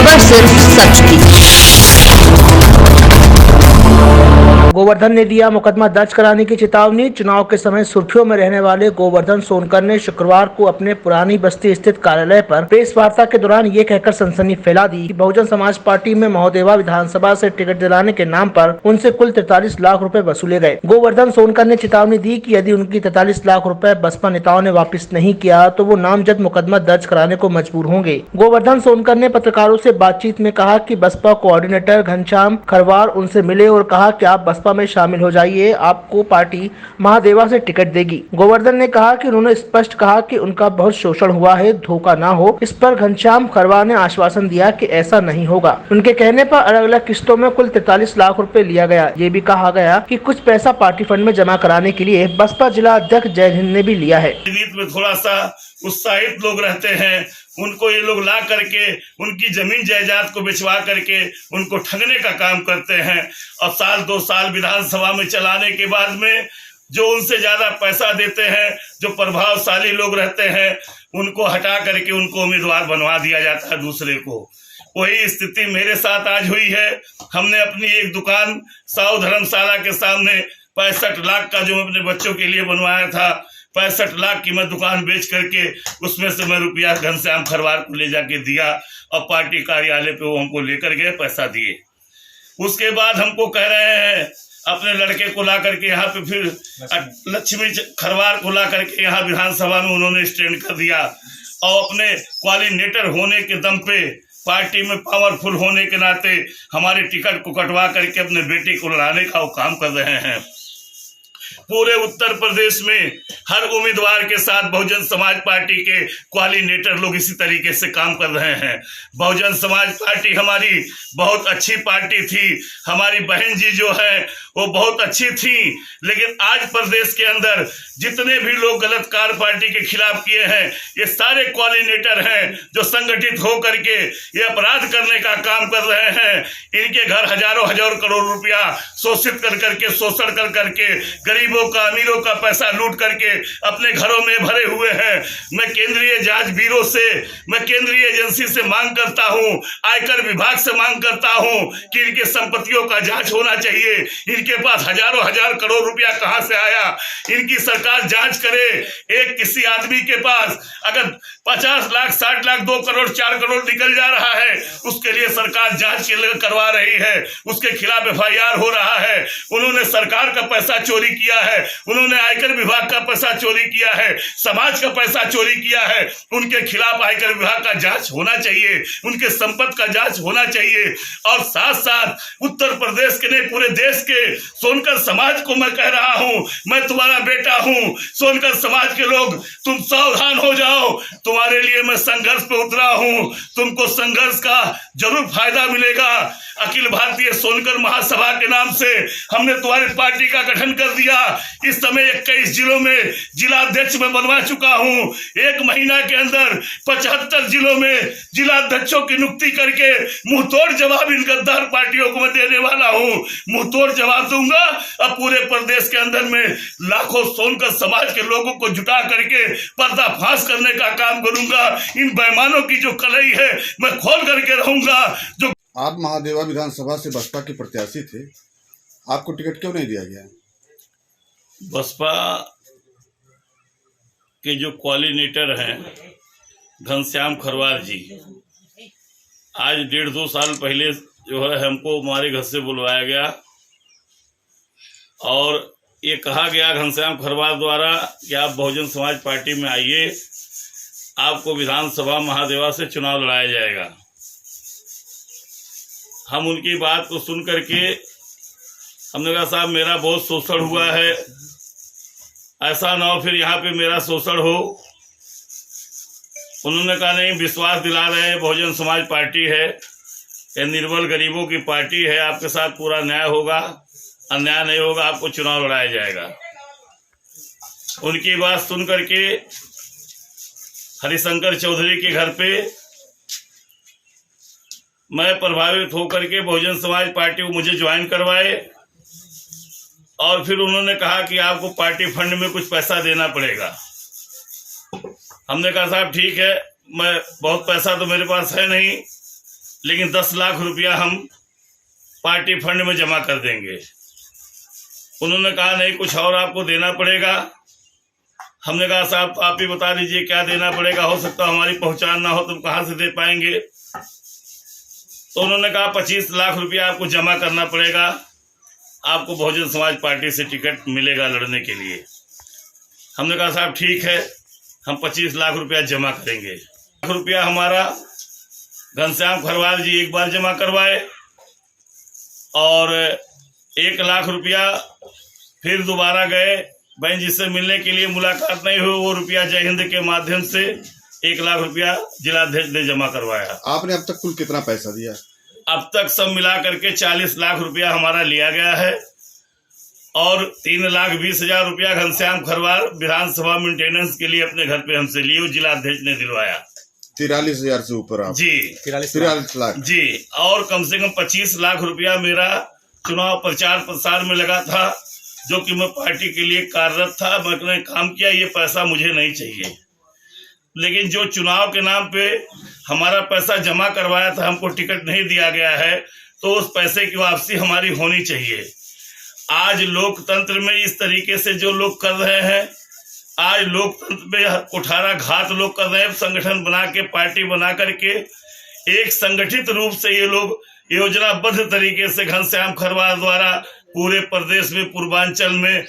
खबर सिर्फ सच की। गोवर्धन ने दिया मुकदमा दर्ज कराने की चेतावनी। चुनाव के समय सुर्खियों में रहने वाले गोवर्धन सोनकर ने शुक्रवार को अपने पुरानी बस्ती स्थित कार्यालय पर प्रेस वार्ता के दौरान ये कहकर सनसनी फैला दी कि बहुजन समाज पार्टी में महोदेवा विधानसभा से टिकट दिलाने के नाम पर उनसे कुल 43 लाख रुपए वसूले गए। गोवर्धन सोनकर ने चेतावनी दी कि यदि उनकी 43 लाख रुपए बसपा नेताओं ने वापस नहीं किया तो वो नामजद मुकदमा दर्ज कराने को मजबूर होंगे। गोवर्धन सोनकर ने पत्रकारों से बातचीत में कहा कि बसपा कोऑर्डिनेटर घनश्याम खरवार उनसे मिले और कहा कि आप बसपा में शामिल हो जाइए, आपको पार्टी महादेवा से टिकट देगी। गोवर्धन ने कहा कि उन्होंने स्पष्ट कहा कि उनका बहुत शोषण हुआ है, धोखा ना हो। इस पर घनश्याम खरवार ने आश्वासन दिया कि ऐसा नहीं होगा। उनके कहने पर अलग अलग किस्तों में कुल 43 लाख रुपए लिया गया। ये भी कहा गया कि कुछ पैसा पार्टी फंड में जमा कराने के लिए बसपा जिला अध्यक्ष जय हिंद ने भी लिया है। में थोड़ा सा उत्साहित लोग रहते हैं, उनको ये लोग ला करके उनकी जमीन जायदाद को बिचवा करके उनको ठगने का काम करते हैं और साल 2 साल विधानसभा में चलाने के बाद में जो उनसे ज्यादा पैसा देते हैं, जो प्रभावशाली लोग रहते हैं, उनको हटा करके उनको उम्मीदवार बनवा दिया जाता है दूसरे को। वही स्थिति मेरे साथ आज हुई है। हमने अपनी एक दुकान साउ धर्मशाला के सामने 65 लाख का जो अपने बच्चों के लिए बनवाया था, 65 लाख की मैं दुकान बेच करके उसमें से मैं रुपया घनश्याम खरवार को ले जाके दिया और पार्टी कार्यालय पे वो हमको लेकर गए, पैसा दिए। उसके बाद हमको कह रहे हैं अपने लड़के को ला करके यहाँ पे फिर लक्ष्मी खरवार को ला करके यहाँ विधानसभा में उन्होंने स्टैंड कर दिया और अपने कोऑर्डिनेटर होने के दम पे, पार्टी में पावरफुल होने के नाते हमारे टिकट को कटवा करके अपने बेटे को लड़ाने का वो काम कर रहे हैं। पूरे उत्तर प्रदेश में हर उम्मीदवार के साथ बहुजन समाज पार्टी के कोऑर्डिनेटर लोग इसी तरीके से काम कर रहे हैं। बहुजन समाज पार्टी हमारी बहुत अच्छी पार्टी थी, हमारी बहन जी जो है वो बहुत अच्छी थी, लेकिन आज प्रदेश के अंदर जितने भी लोग गलत कार्य पार्टी के खिलाफ किए हैं, ये सारे कोऑर्डिनेटर हैं जो संगठित हो करके ये अपराध करने का काम कर रहे हैं। इनके घर हजारों करोड़ रुपया शोषित कर करके, शोषण कर करके गरीबों का, अमीरों का पैसा लूट करके अपने घरों में भरे हुए हैं। मैं केंद्रीय जांच ब्यूरो से, मैं केंद्रीय एजेंसी से मांग करता हूं, आयकर विभाग से मांग करता हूं कि इनके संपत्तियों का जांच होना चाहिए। इनके पास हजार करोड़ रुपया कहां से आया, इनकी सरकार जांच करे। एक किसी आदमी के पास अगर 50 लाख, 60 लाख, 2 करोड़, 4 करोड़ निकल जा रहा है, उसके लिए सरकार जांच करवा रही है, उसके खिलाफ FIR हो रहा है। उन्होंने सरकार का पैसा चोरी किया है, उन्होंने आयकर विभाग का पैसा चोरी किया है, समाज का पैसा चोरी किया है। उनके खिलाफ आयकर विभाग का जांच होना चाहिए, उनके संपत्ति का जांच होना चाहिए। और साथ साथ उत्तर प्रदेश के नहीं, पूरे देश के सोनकर समाज को मैं कह रहा हूं, मैं तुम्हारा बेटा हूं। सोनकर समाज के लोग, तुम सावधान हो जाओ, तुम्हारे लिए मैं संघर्ष पे उतरा हूं। तुमको संघर्ष का जरूर फायदा मिलेगा। अखिल भारतीय सोनकर महासभा के नाम से हमने तुम्हारी पार्टी का गठन कर दिया। इस समय 21 जिलों में जिलाध्यक्ष में बनवा चुका हूं। 1 महीना के अंदर 75 जिलों में जिलाध्यक्षों की नियुक्ति करके मुंहतोड़ जवाब इन गद्दार पार्टियों को मैं देने वाला हूं। मुंहतोड़ जवाब दूंगा। अब पूरे प्रदेश के अंदर में लाखों सोनकर समाज के लोगों को जुटा करके पर्दाफाश करने का काम करूंगा। इन बेईमानों की जो कलई है मैं खोल करके रहूंगा। जो आप महादेवा विधानसभा से बसपा के प्रत्याशी थे, आपको टिकट क्यों नहीं दिया गया? बसपा के जो कोऑर्डिनेटर हैं घनश्याम खरवार जी, आज 1.5-2 साल पहले जो है हमको हमारे घर से बुलवाया गया और ये कहा गया घनश्याम खरवार द्वारा कि आप बहुजन समाज पार्टी में आइए, आपको विधानसभा महादेवा से चुनाव लड़ाया जाएगा। हम उनकी बात को सुन करके हमने कहा साहब मेरा बहुत शोषण हुआ है, ऐसा ना हो फिर यहाँ पे मेरा शोषण हो। उन्होंने कहा नहीं, विश्वास दिला रहे हैं, बहुजन समाज पार्टी है, ये निर्बल गरीबों की पार्टी है, आपके साथ पूरा न्याय होगा, अन्याय नहीं होगा, आपको चुनाव लड़ाया जाएगा। उनकी बात सुन करके हरिशंकर चौधरी के घर पे मैं प्रभावित होकर के बहुजन समाज पार्टी को मुझे ज्वाइन करवाए और फिर उन्होंने कहा कि आपको पार्टी फंड में कुछ पैसा देना पड़ेगा। हमने कहा साहब ठीक है, मैं बहुत पैसा तो मेरे पास है नहीं, लेकिन 10 लाख रुपया हम पार्टी फंड में जमा कर देंगे। उन्होंने कहा नहीं, कुछ और आपको देना पड़ेगा। हमने कहा साहब आप ही बता दीजिए क्या देना पड़ेगा, हो सकता है हमारी पहचान ना हो, तुम कहाँ से दे पाएंगे। तो उन्होंने कहा 25 लाख रुपया आपको जमा करना पड़ेगा, आपको बहुजन समाज पार्टी से टिकट मिलेगा लड़ने के लिए। हमने कहा साहब ठीक है, हम 25 लाख रुपया जमा करेंगे। लाख रुपया हमारा घनश्याम खरवार जी एक बार जमा करवाए और 1 लाख रुपया फिर दोबारा गए बहन जी से मिलने के लिए, मुलाकात नहीं हुई, वो रुपया जय हिंद के माध्यम से 1 लाख रुपया जिलाध्यक्ष ने जमा करवाया। आपने अब तक कुल कितना पैसा दिया? अब तक सब मिला करके 40 लाख रुपया हमारा लिया गया है और 3,20,000 रुपया घनश्याम खरवार विधानसभा मेंटेनेंस के लिए अपने घर पे हमसे लिए, जिलाध्यक्ष ने दिलवाया। 43,000 से ऊपर आप? जी 43 लाख जी। और कम से कम 25 लाख रुपया मेरा चुनाव प्रचार प्रसार में लगा था, जो कि मैं पार्टी के लिए कार्यरत था, मैंने काम किया, ये पैसा मुझे नहीं चाहिए। लेकिन जो चुनाव के नाम पे हमारा पैसा जमा करवाया था, हमको टिकट नहीं दिया गया है, तो उस पैसे की वापसी हमारी होनी चाहिए। आज लोकतंत्र में इस तरीके से जो लोग कर रहे हैं, आज लोकतंत्र में कुठाराघात लोग कर रहे हैं, संगठन बना के पार्टी बना करके एक संगठित रूप से ये लोग योजनाबद्ध तरीके से घनश्याम खरवार द्वारा पूरे प्रदेश में, पूर्वांचल में